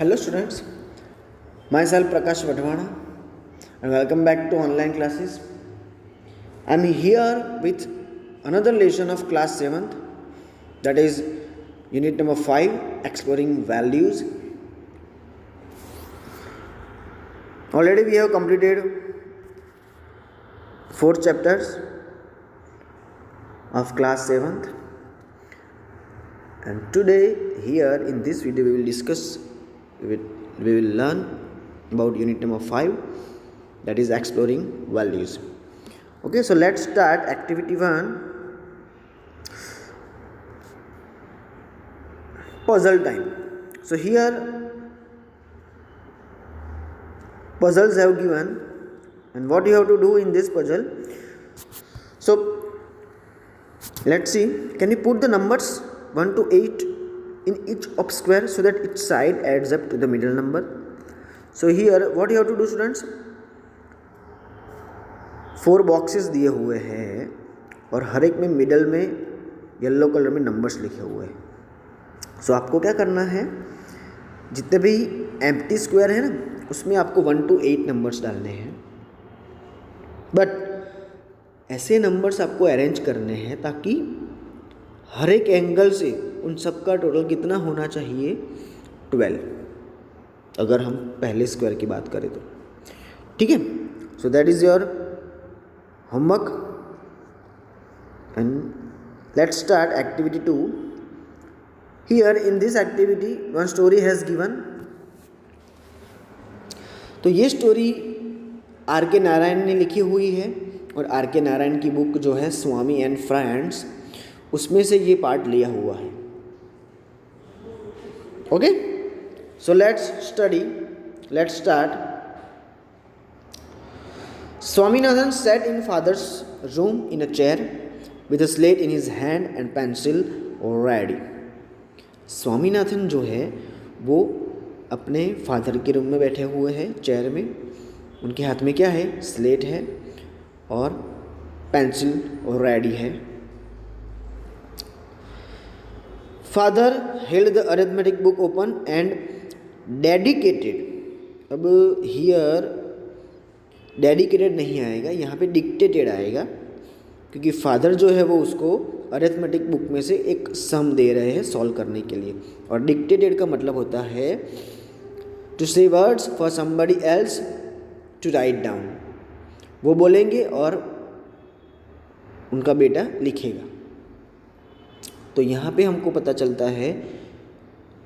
Hello students, myself Prakash Vadhwana and welcome back to online classes. I am here with another lesson of class 7th, that is unit number 5, exploring values. Already we have completed 4 chapters of class 7th, and today here in this video we will learn about unit number 5, that is exploring values. Okay, so let's start activity 1, puzzle time. So here puzzles have given, and what you have to do in this puzzle. So let's see, can you put the numbers 1 to 8 in each of square so that each side adds up to the middle number. So here what you have to do students, 4 boxes दिए हुए हैं और हर एक में middle में yellow colour में numbers लिखे हुए हैं. सो आपको क्या करना है, जितने भी एम्प्टी स्क्वायर है ना उसमें आपको 1 to 8 नंबर्स डालने हैं, बट ऐसे नंबर्स आपको अरेंज करने हैं ताकि हर एक एंगल से उन सब का टोटल कितना होना चाहिए, 12, अगर हम पहले स्क्वायर की बात करें तो. ठीक है, so that is your homework and let's start activity 2. Here in this activity one story has given. तो ये स्टोरी आर के नारायण ने लिखी हुई है और आर के नारायण की बुक जो है स्वामी एंड फ्रेंड्स, उसमें से ये पार्ट लिया हुआ है. Okay, so let's study, let's start. Swaminathan sat in father's room in a chair with a slate in his hand and pencil ready. Swaminathan जो है वो अपने फादर के रूम में बैठे हुए हैं चेयर में. उनके हाथ में क्या है, स्लेट है और पेंसिल रेडी है. Father held the arithmetic book open and dedicated. अब हियर डेडिकेटेड नहीं आएगा, यहाँ पे डिक्टेटेड आएगा, क्योंकि फादर जो है वो उसको अरिथमेटिक बुक में से एक सम दे रहे हैं सॉल्व करने के लिए. और डिक्टेटेड का मतलब होता है to say words for somebody else to write down. वो बोलेंगे और उनका बेटा लिखेगा. तो यहाँ पे हमको पता चलता है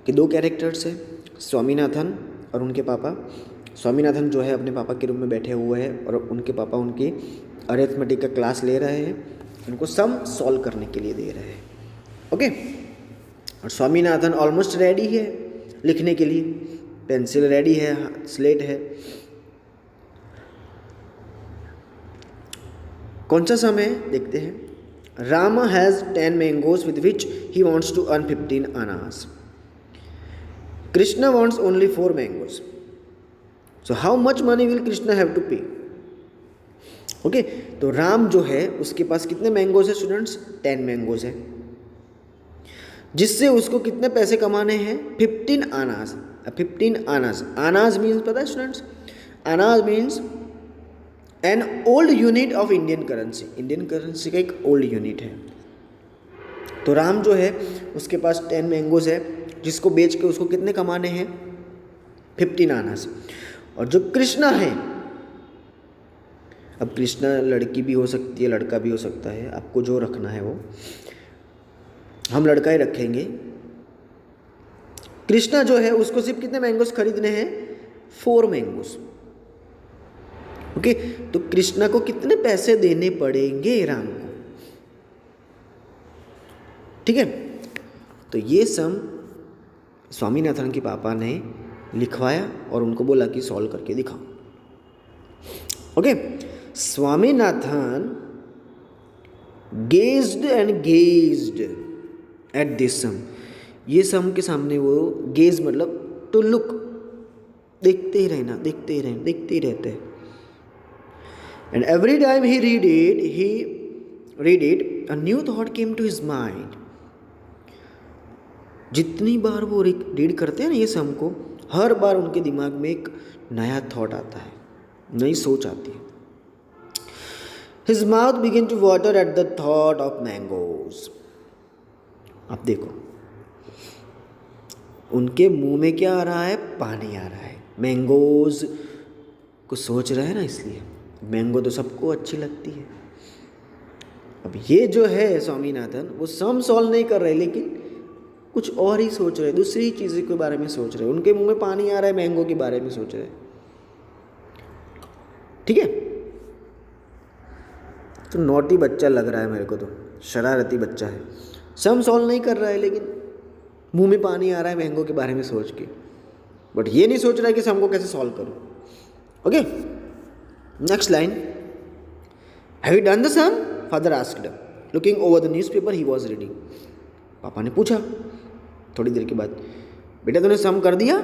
कि 2 कैरेक्टर्स हैं, स्वामीनाथन और उनके पापा. स्वामीनाथन जो है अपने पापा के रूम में बैठे हुए हैं और उनके पापा उनकी अरिथमेटिक का क्लास ले रहे हैं, उनको सम सॉल्व करने के लिए दे रहे हैं. ओके, और स्वामीनाथन ऑलमोस्ट रेडी है लिखने के लिए, पेंसिल रेडी है, स्लेट है. कौन सा सम है देखते हैं. Rama has 10 mangoes with which he wants to earn 15 annas. Krishna wants only 4 mangoes. So how much money will Krishna have to pay? Okay, तो राम जो है उसके पास कितने मैंगोज है स्टूडेंट्स, 10 मैंगोज है, जिससे उसको कितने पैसे कमाने हैं, 15 आनाज. 15 आनाज, आनाज मीन्स पता है स्टूडेंट्स, आनाज means an old unit of Indian currency. Indian currency का एक ओल्ड यूनिट है. तो राम जो है उसके पास 10 मैंगोज है, जिसको बेच के उसको कितने कमाने हैं, 15 आनाज. और जो कृष्णा है, अब कृष्णा लड़की भी हो सकती है, लड़का भी हो सकता है, आपको जो रखना है वो, हम लड़का ही रखेंगे. कृष्णा जो है उसको सिर्फ कितने मैंगोज खरीदने हैं, 4 मैंगोज. ओके, तो कृष्णा को कितने पैसे देने पड़ेंगे राम को. ठीक है, तो ये सम स्वामीनाथन के पापा ने लिखवाया और उनको बोला कि सॉल्व करके दिखाओ. Okay, Swaminathan gazed and gazed at this sum. ये सम के सामने वो गेज मतलब टू लुक, देखते ही रहना, देखते ही रहना, देखते ही रहते हैं. And every time he read it, a new thought came to his mind. जितनी बार वो रीड करते हैं ना ये सम को, हर बार उनके दिमाग में एक नया थॉट आता है, नई सोच आती है। His mouth began to water at the thought of mangoes. अब देखो उनके मुंह में क्या आ रहा है, पानी आ रहा है। मैंगोज को सोच रहे हैं ना, इसलिए मैंगो तो सबको अच्छी लगती है। अब ये जो है स्वामीनाथन, वो सम सॉल्व नहीं कर रहे, लेकिन कुछ और ही सोच रहे, दूसरी चीज़ों के बारे में सोच रहे। उनके मुंह में पानी आ रहा है, मैंगो के बारे में सोच रहे। ठीक है, तो नोटी बच्चा लग रहा है मेरे को, तो शरारती बच्चा है। सम सॉल्व नहीं कर रहा है, लेकिन मुंह में पानी आ रहा है मैंगो के बारे में सोच के, बट ये नहीं सोच रहा है कि सम को कैसे सॉल्व करूं। Okay, next line, have you done the sum, father asked, looking over the newspaper he was reading. पापा ने पूछा थोड़ी देर के बाद, बेटा तूने सम कर दिया?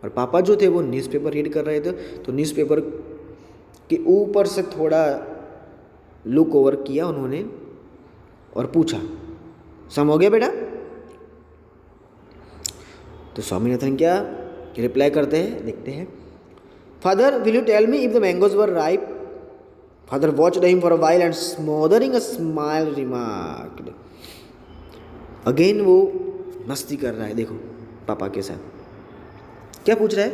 और पापा जो थे वो न्यूज़पेपर रीड कर रहे थे, तो न्यूज़पेपर के ऊपर से थोड़ा लुक ओवर किया उन्होंने और पूछा, सम हो गया बेटा? तो स्वामीनाथन क्या रिप्लाई करते हैं, देखते हैं। Father will you tell me if the mangoes were ripe? Father watched him for a while and smothering a smile remarked. Again वो मस्ती कर रहा है, देखो पापा के साथ। क्या पूछ रहा है,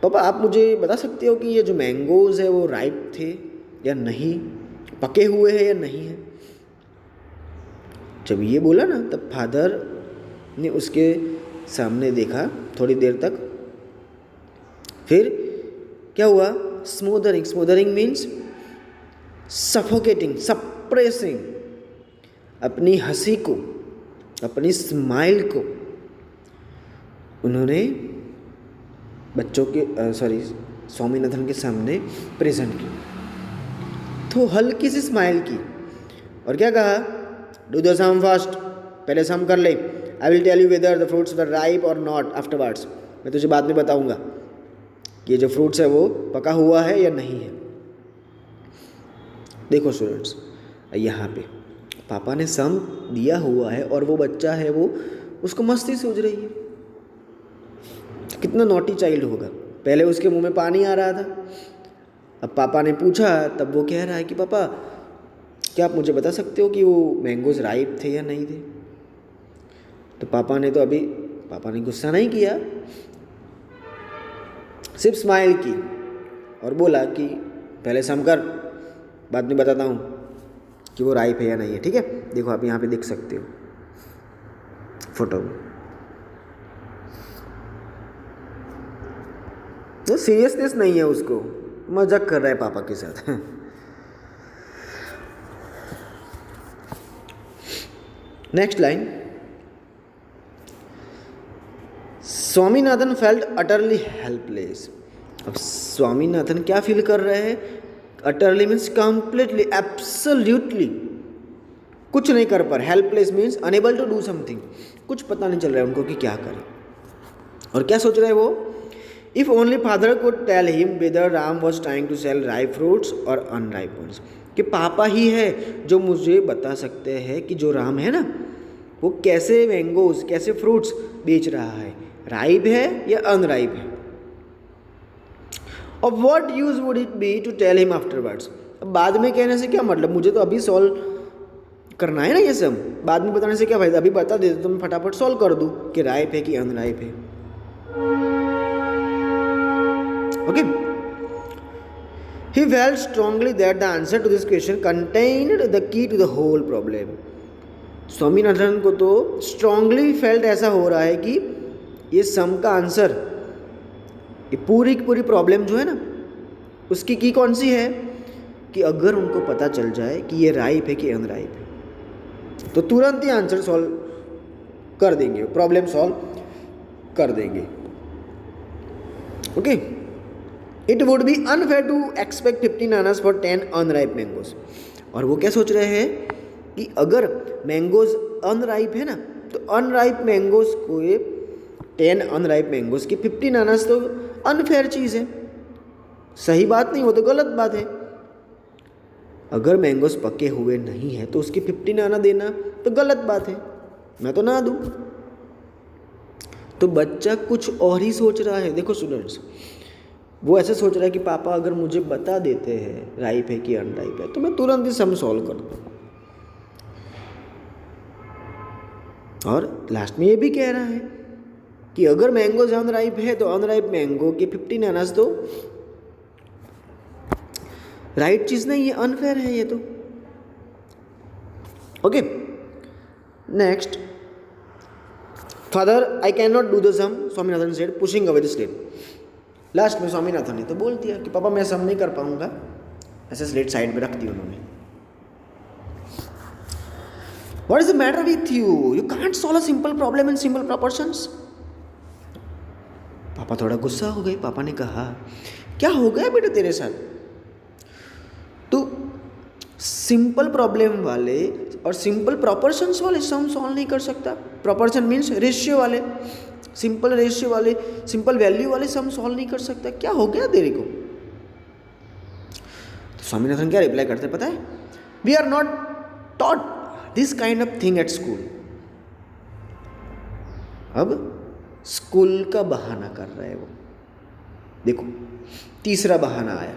पापा आप मुझे बता सकते हो कि ये जो मैंगोज है वो राइप थे या नहीं, पके हुए हैं या नहीं है? जब ये बोला ना, तब फादर ने उसके सामने देखा थोड़ी देर तक। फिर क्या हुआ, स्मोदरिंग, स्मोदरिंग मीन्स सफोकेटिंग, सप्रेसिंग, अपनी हंसी को, अपनी स्माइल को उन्होंने बच्चों के स्वामीनाथन के सामने प्रेजेंट की। तो हल्की सी स्माइल की और क्या कहा, डू द सम फास्ट, पहले सम कर ले। I will tell you whether the fruits were ripe or not afterwards, मैं तुझे बाद में बताऊंगा कि ये जो फ्रूट्स है वो पका हुआ है या नहीं है। देखो स्टूडेंट्स, यहाँ पे पापा ने सम दिया हुआ है और वो बच्चा है वो उसको मस्ती सूझ रही है। कितना नॉटी चाइल्ड होगा। पहले उसके मुंह में पानी आ रहा था, अब पापा ने पूछा तब वो कह रहा है कि पापा क्या आप मुझे बता सकते हो कि वो मैंगोज राइप थे या नहीं थे? तो पापा ने गुस्सा नहीं किया, सिर्फ स्माइल की और बोला कि पहले सम कर, बाद में बताता हूँ कि वो राइप है या नहीं है। ठीक है, देखो आप यहाँ पे देख सकते हो फोटो में। तो सीरियसनेस नहीं है, उसको मजाक कर रहा है पापा के साथ। Next line, Swaminathan felt utterly helpless. अब स्वामीनाथन क्या फील कर रहे हैं, अटरली मीन्स कंप्लीटली, एब्सोल्युटली कुछ नहीं कर पा रहे। Helpless means unable to do something, कुछ पता नहीं चल रहा है उनको कि क्या करें। और क्या सोच रहे हैं वो, if only father could tell him whether Ram was trying to sell ripe fruits or unripe ones, कि पापा ही है जो मुझे बता सकते हैं कि जो राम है ना वो कैसे मैंगोज, कैसे फ्रूट्स बेच रहा है, राइप है या अनराइप है। और what use would it be to tell him afterwards, अब बाद में कहने से क्या मतलब, मुझे तो अभी सॉल्व करना है ना ये सब, बाद में बताने से क्या फायदा, अभी बता देते तो मैं फटाफट सॉल्व कर दूं कि राइप है कि अनराइप है। Okay, he felt strongly that the answer to this question contained the key to the whole problem. Swaminathan को तो स्ट्रांगली फेल्ट ऐसा हो रहा है कि ये सम का आंसर, ये पूरी की पूरी प्रॉब्लम जो है ना उसकी की कौन सी है, कि अगर उनको पता चल जाए कि ये राइप है कि अनराइप है तो तुरंत ही आंसर सॉल्व कर देंगे, प्रॉब्लम सॉल्व कर देंगे। Okay, it would be unfair to expect 15 annas for 10 unripe mangoes. और वो क्या सोच रहे हैं कि अगर मैंगोज अनराइप है ना तो अनराइप मैंगोज को 10 अनराइप मैंगोज की 15 आनास तो अनफेयर चीज़ है, सही बात नहीं, वो तो गलत बात है। अगर मैंगोज पके हुए नहीं है तो उसकी 15 आना देना तो गलत बात है, मैं तो ना दूँ। तो बच्चा कुछ और ही सोच रहा है। देखो स्टूडेंट्स, वो ऐसे सोच रहा है कि पापा अगर मुझे बता देते हैं राइप है कि अनराइप है तो मैं तुरंत ही सम सॉल्व कर दूँ। और लास्ट में ये भी कह रहा है कि अगर मैंगोज अनराइप है तो अनराइप मैंगो के 15 अनाज तो राइट चीज नहीं, ये अनफेयर है ये तो। Okay, next, father I can not do the sum, Swaminathan said pushing away the slate. Last में स्वामीनाथन ने तो बोल दिया कि पापा मैं सम नहीं कर पाऊंगा, ऐसे स्लेट साइड में रख दी उन्होंने। What is the matter with you? You can't solve a simple problem in simple proportions. पापा थोड़ा गुस्सा हो गए। पापा ने कहा क्या हो गया बेटा तेरे साथ, तू सिंपल प्रॉब्लम वाले और सिंपल प्रोपोर्शंस वाले सम सॉल्व नहीं कर सकता। प्रोपोर्शन मीन्स रेशियो वाले, सिंपल रेशियो वाले, सिंपल वैल्यू वाले सम सॉल्व नहीं कर सकता, क्या हो गया तेरे को। तो स्वामीनाथन क्या रिप्लाई करते पता है, we are not taught this kind of thing at school. अब स्कूल का बहाना कर रहा है वो। देखो तीसरा बहाना आया,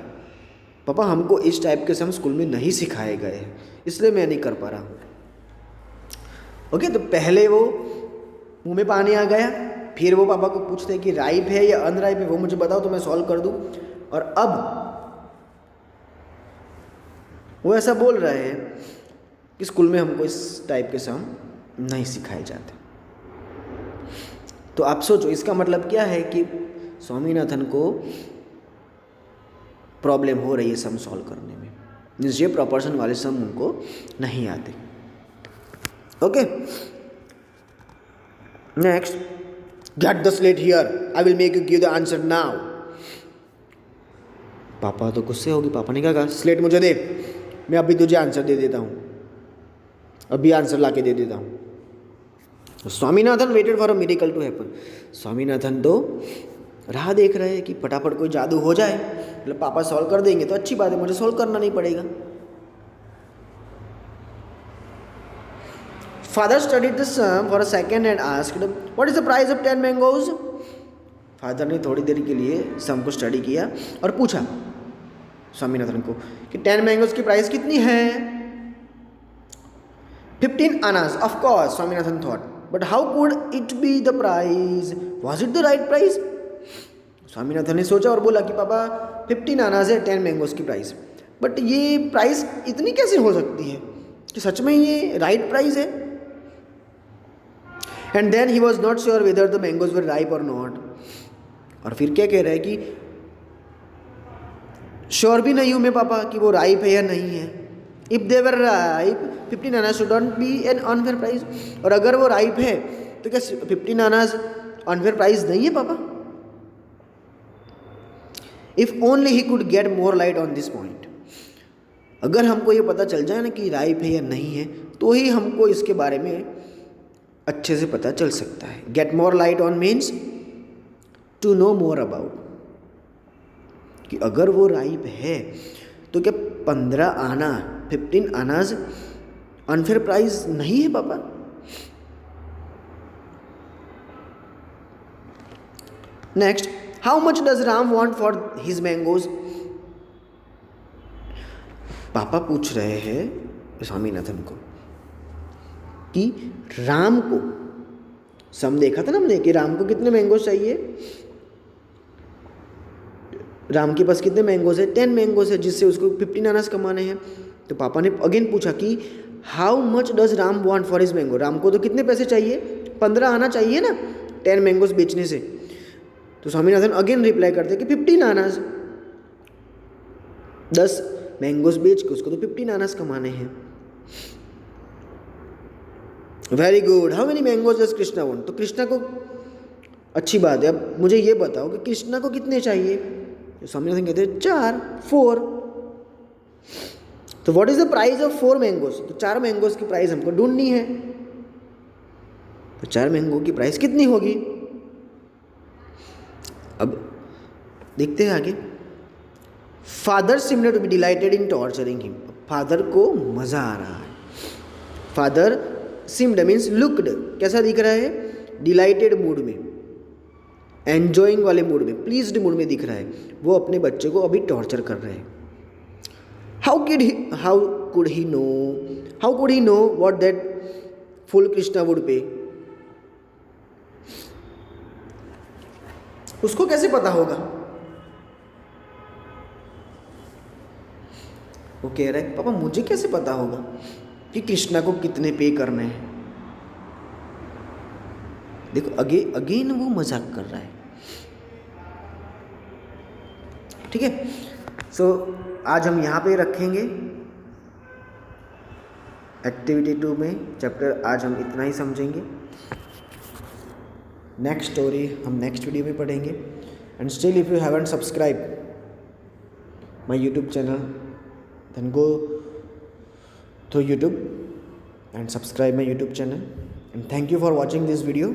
पापा हमको इस टाइप के सम स्कूल में नहीं सिखाए गए हैं इसलिए मैं नहीं कर पा रहा। ओके, तो पहले वो मुंह में पानी आ गया, फिर वो पापा को पूछते हैं कि राइप है या अनराइप है वो मुझे बताओ तो मैं सॉल्व कर दूं, और अब वो ऐसा बोल रहे हैं कि स्कूल में हमको इस टाइप के सम नहीं सिखाए जाते। तो आप सोचो इसका मतलब क्या है कि स्वामीनाथन को प्रॉब्लम हो रही है सम सॉल्व करने में, मीन्स ये प्रोपोर्शन वाले सम उनको नहीं आते। Okay, next, get the slate here, I will make you give the answer now. पापा तो गुस्से होगी। पापा ने क्या कहा, स्लेट मुझे दे, मैं अभी तुझे आंसर दे देता हूँ, अभी आंसर ला के दे देता हूँ। Swaminathan waited for a miracle to happen. Swaminathan तो राह देख रहे हैं कि फटाफट कोई जादू हो जाए, मतलब पापा सॉल्व कर देंगे तो अच्छी बात है, मुझे सॉल्व करना नहीं पड़ेगा। Father studied the sum for a second and asked what is the price of 10 mangoes. फादर ने थोड़ी देर के लिए सम को स्टडी किया और पूछा स्वामीनाथन को कि 10 मैंगोज की प्राइस कितनी है। 15 आनाज, of course Swaminathan thought, but how could it be the price, was it the right price. Swaminathan ने सोचा और बोला कि पापा 15 आनाज है 10 मैंगोज की प्राइस, बट ये प्राइस इतनी कैसे हो सकती है कि सच में ये राइट प्राइस है। And then he was not sure whether the mangoes were ripe or not. और फिर क्या कह रहे हैं कि श्योर भी नहीं हूं मैं पापा कि वो राइप है या नहीं है। इफ दे वर राइप 15 आनाज should not be an unfair price. और अगर वो राइप है तो क्या 15 आनाज अनफेयर प्राइस नहीं है पापा। If only he could get more light on this point. अगर हमको ये पता चल जाए ना कि राइप है या नहीं है तो ही हमको इसके बारे में अच्छे से पता चल सकता है। Get more light on means to know more about, कि अगर वो राइप है तो क्या 15 आनाज अनफेयर प्राइस नहीं है पापा। Next, how much does Ram want for his mangoes. पापा पूछ रहे हैं स्वामीनाथन को कि राम को, सम देखा था ना हमने कि राम को कितने मैंगोज चाहिए, राम के पास कितने मैंगोज है, 10 मैंगोज है, जिससे उसको 15 आनाज कमाने हैं। तो पापा ने अगेन पूछा कि how much does Ram want for his mango. Ram को तो कितने पैसे चाहिए, 15 आना चाहिए ना 10 मैंगोज बेचने से। तो स्वामीनाथन अगेन रिप्लाई करते कि 15 आनाज, 10 मैंगोज बेच के उसको तो 15 आनाज कमाने हैं। Very good, how many mangoes does Krishna want. तो कृष्णा को, अच्छी बात है, अब मुझे ये बताओ कि कृष्णा को कितने चाहिए। तो स्वामीनाथन कहते हैं 4। तो what is the price of 4 mangoes. तो 4 मैंगोज की प्राइस हमको ढूंढनी है। तो 4 मैंगो की प्राइस कितनी होगी। अब देखते हैं आगे। Father seemed to be delighted in torturing him. फादर को मजा आ रहा है। फादर सिम्ड मीन्स लुक्ड, कैसा दिख रहा है, डिलाइटेड मूड में, एन्जॉइंग वाले मूड में, प्लीज्ड मूड में दिख रहा है, वो अपने बच्चे को अभी टॉर्चर कर रहे हैं। How could he know what that full Krishna would पे? उसको कैसे पता होगा? वो कह रहा है पापा मुझे कैसे पता होगा कि कृष्णा को कितने पे करने हैं। देखो अगेन वो मजाक कर रहा है। ठीक है, सो आज हम यहाँ पे रखेंगे एक्टिविटी 2 में चैप्टर। आज हम इतना ही समझेंगे। नेक्स्ट स्टोरी हम नेक्स्ट वीडियो में पढ़ेंगे। And still if you haven't subscribe my YouTube channel then go to YouTube and subscribe my YouTube channel, and thank you for watching this video.